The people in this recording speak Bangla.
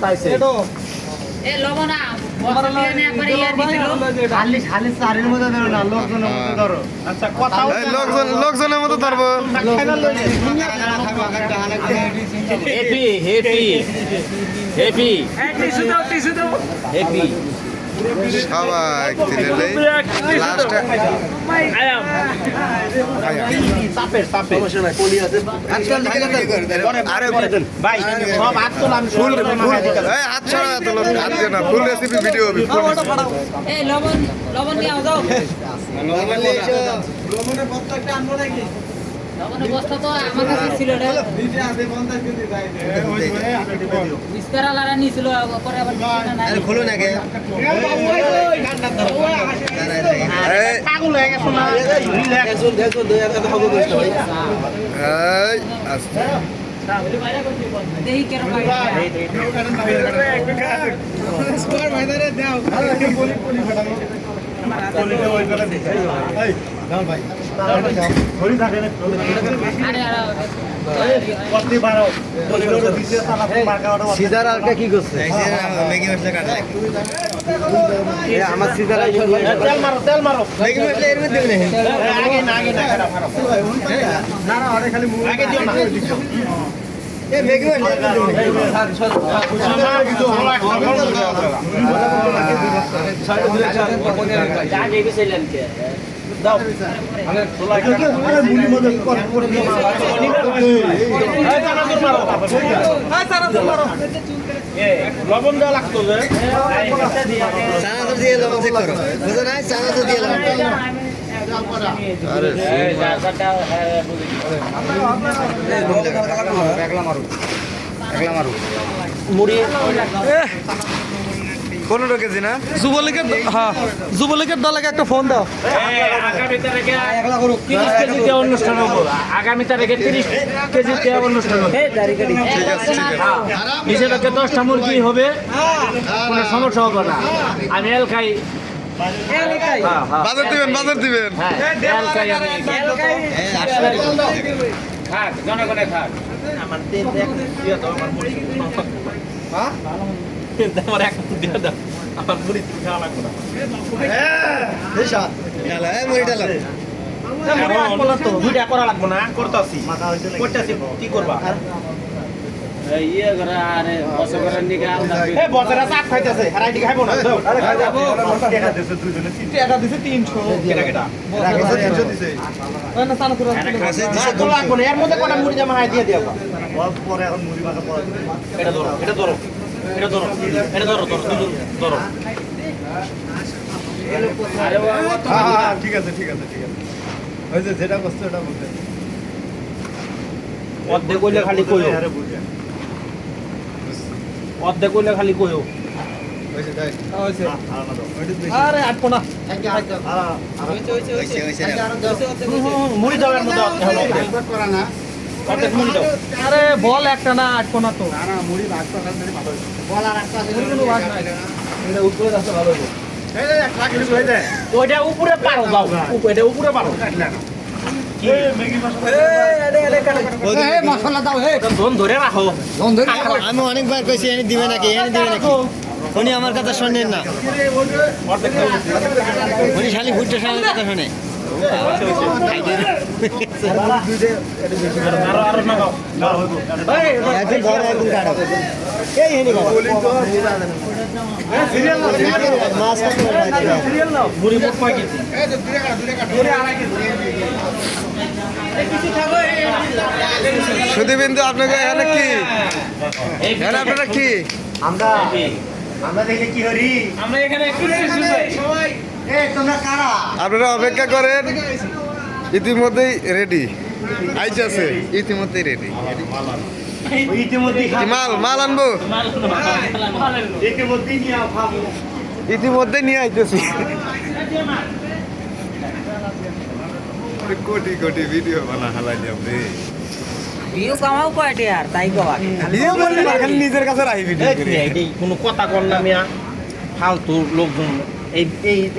পাইছে এ লবণা বড় নিয়ে নে একবার ইয়া দিছিল খালি চারের মধ্যে ধরো না লোকজনের মধ্যে ধরো আচ্ছা কথা লোকজনের মতো ধরবো হেপি হেপি হেপি হেপি সবাই দিলে লাস্টে সাপের সাপের আরে ভাই সব হাত তোলা আমি ফুল এই হাত ছড়া তোলো হাত দিয়ে না ফুল রেসিপি ভিডিও হবে এ লবণ নিয়ে যাও লবণের বস্তাটা আনবো নাকি লবণের বস্তা তো আমার কাছে ছিল রে দিতে আছে 50 কেজি যাই বিস্তারা লারা নিছিল পরে আবার না আরে খোলো না কে পাগল হয়ে গেছো না এই আস্তে দেহি কেরম স্কোয়ার ভাইদারে দাও পলি পলি ফাটানো পলিটা ওই করে দিই এই দাও ভাই ধরি থাকে না আরে করতে পারো পলিটা দিতে সালা মার্কা ওটা সিজার আলকা কি করছে ম্যাগি মশলা কাটা এ আমার সিজার তেল মারো ম্যাগি মশলা এর মধ্যে নেই আগে না খারাপ না না আরে খালি মুখ আগে দিও না এ ম্যাগি মশলা কিছু হলো যা দেবে সেলেন কে দাও আরে তোলা আরে মুলি মধ্যে করে দিও এই জানা তো মারো এই তারা তো মারো এ লবণ দেওয়া লাগতো যে চানাচুর দিয়ে লবণ চেক করো বুঝো না চানাচুর দিয়ে লবণ আরে মুড়ি 15 কেজি না যুবলীগের হ্যাঁ যুবলীগের দলকে একটা ফোন দাও আগামী তারিখে 30 কেজিতে অনুষ্ঠান হবে ঠিক আছে নিষেধাজ্ঞা 10টা মুরগি হবে কোনো সমস্যা হবে না আমি এল খাই বাজার দিবেন এল খাই আমি খাক জনগণে খাক আমার তেল দিয়ে দাও আমার মুড়ি হ্যাঁ আমার এক দিয়ে দাও আমার মুড়ি খাওয়া লাগবে না ডালা এ মুড়ি ডালা দুইটা করা লাগবে না করতেছি করতেছি কি করবা ইয়ে করে আরে বসে করে নিকে আলাদা এ বসেরা চাট খাইতেছে আর আইডি খাইবো না দাও আরে খাইবো টাকা দিছে দুইজনে টাকা দিছে 300 কেটা কেটা রাখছে 300 দিছে কাছে দিছে তো লাগবে না এর মধ্যে কটা মুড়ি জামা হাই দিয়ে দিও পরে এখন মুড়ি ভাজা পড়া এটা ধরো এটা ধরো এটা ধরো এটা ধরো দুজন ধরো আরে হ্যাঁ ঠিক আছে ওই যে যেটা বস্তু ওটা বলতে অর্ধেক কইলে খালি কইও অর্ধেক কইলে খালি কইও আরে আটকো না মুড়ি দাও এর মধ্যে অর্ধেক মুড়ি দাও আরে বল একটা না আটকো না তো ওইটা উপরে পারো দাও এটা উপরে পারো মশলা দাও হে ধন ধরে রাখো আমি অনেকবার কইছি এনে দিবে নাকি উনি আমার কথা শোনেন না উনি খালি ভুট্টা শালের কথা শোনে আরো আরো নাগাও একদিন বড় একদিন কাটা এই হেনি মাছ মুড়ি মোট কয় কেজি সুদীবিন্দু আপনাকে এখানে কি এখানে আপনারা কি আমরা দেখলে কি হরি আমরা এখানে সবাই তোমরা কারা আপনারা অপেক্ষা করেন ইতিমধ্যেই রেডি আইছে ইতিমধ্যেই রেডি মাল আনবো ইতিমধ্যে নিয়ে আইতেছি কোটি কোটি ভিডিও বানা হালাই আপনি ভিউ কামাও কয়টা আর তাই কওয়া নিজের কাছে রাখি ভিডিও কোনো কথা কর না মিয়া ফালতু লোকজন এই